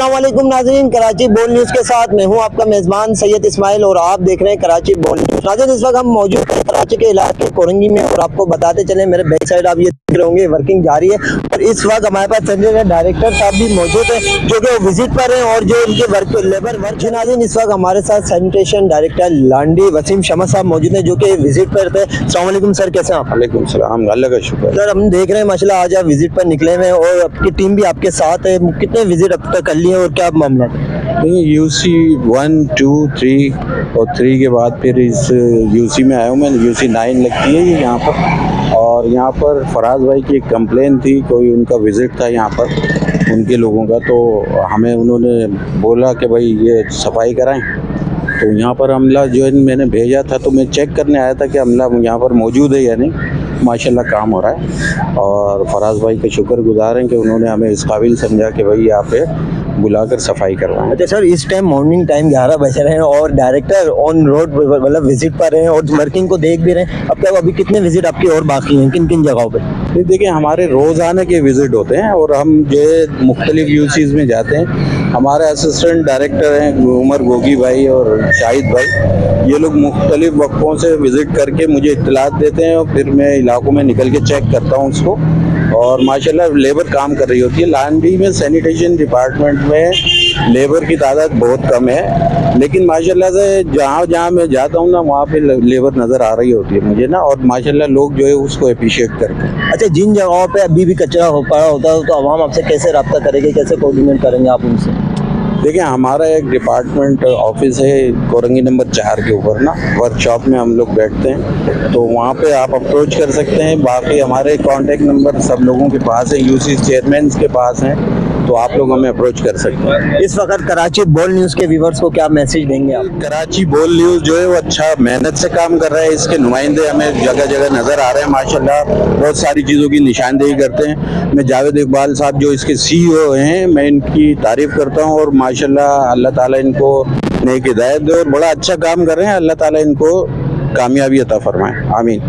अस्सलाम वालेकुम नाज़रीन, कराची बोल न्यूज़ के साथ मैं हूं आपका मेज़बान सैयद इस्माइल और आप देख रहे हैं कराची बोल न्यूज़। नाज़रीन, इस वक्त हम मौजूद हैं कराची के इलाके कोरंगी में और आपको बताते चले मेरे बैक साइड आप ये देख रहे होंगे वर्किंग जारी है। और इस वक्त हमारे पास संजय के डायरेक्टर साहब भी मौजूद है जो कि विजिट पर हैं और जो इनके लेबर वर्क है। नाज़रीन, इस वक्त हमारे साथ सैनिटेशन डायरेक्टर लांडी वसीम शमा साहब मौजूद है जो कि विजिट पर थे। अस्सलाम वालेकुम सर, कैसे हैं आप? वालेकुम सलाम, अल्लाह का शुक्र। सर, हम देख रहे हैं माशाल्लाह आज आप विजिट पर निकले हुए हैं और आपकी टीम भी आपके साथ है। कितने विजिट अब तक कर लिए और क्या मामला है? नहीं, यूसी 1, 2, 3 और 3 के बाद फिर इस यूसी में आया हूँ मैं। यूसी 9 लगती है ये यहाँ पर। और यहाँ पर फराज भाई की एक कंप्लेन थी, कोई उनका विज़िट था यहाँ पर उनके लोगों का, तो हमें उन्होंने बोला कि भाई ये सफाई कराएं। तो यहाँ पर अमला जो है मैंने भेजा था, तो मैं चेक करने आया था कि अमला यहाँ पर मौजूद है या नहीं। माशाल्लाह काम हो रहा है और फराज भाई के शुक्रगुजार हैं कि उन्होंने हमें इस काबिल समझा कि भाई यहाँ पे बुलाकर सफाई करवाएं। अच्छा सर, इस टाइम मॉर्निंग टाइम 11 बज रहे हैं और डायरेक्टर ऑन रोड मतलब विजिट पर हैं और वर्किंग को देख भी रहे हैं। अब क्या अभी कितने विजिट आपके और बाकी हैं, किन किन जगहों पे? नहीं, देखिए हमारे रोज़ाना के विज़िट होते हैं और हम जो मुख्तलिफ यूसीज़ में जाते हैं। हमारे असिस्टेंट डायरेक्टर हैं उमर गोगी भाई और शाहिद भाई, ये लोग मुख्तलिफ वक्फों से विज़िट करके मुझे इत्तलात देते हैं और फिर मैं इलाकों में निकल के चेक करता हूँ उसको। और माशाल्लाह लेबर काम कर रही होती है। लांडी में सैनिटेशन डिपार्टमेंट में लेबर की तादाद बहुत कम है, लेकिन माशाल्लाह से जहाँ जहाँ मैं जाता हूँ ना वहाँ पे लेबर नज़र आ रही होती है मुझे ना, और माशाल्लाह लोग जो है उसको अप्रिशिएट करते हैं। अच्छा, जिन जगहों पे अभी भी कचरा हो पड़ा होता है तो आवाम आपसे कैसे रब्ता करेंगे, कैसे कोऑर्डिनेट करेंगे आप उनसे? देखिए हमारा एक डिपार्टमेंट ऑफिस है कोरंगी नंबर 4 के ऊपर ना, वर्कशॉप में हम लोग बैठते हैं, तो वहाँ पे आप अप्रोच कर सकते हैं। बाकी हमारे कांटेक्ट नंबर सब लोगों के पास है, यूसी चेयरमैन के पास हैं, तो आप लोग हमें अप्रोच कर सकते हैं। इस वक्त कराची बोल न्यूज़ के व्यूवर्स को क्या मैसेज देंगे आप? कराची बोल न्यूज़ जो है वो अच्छा मेहनत से काम कर रहा है। इसके नुमाइंदे हमें जगह जगह नज़र आ रहे हैं माशाल्लाह, बहुत सारी चीज़ों की निशानदेही करते हैं। मैं जावेद इकबाल साहब जो इसके CEO हैं, मैं इनकी तारीफ़ करता हूँ और माशाल्लाह अल्लाह ताला इनको नेक हिदायत दे और बड़ा अच्छा काम कर रहे हैं। अल्लाह ताला इनको कामयाबी अता फरमाए, आमीन।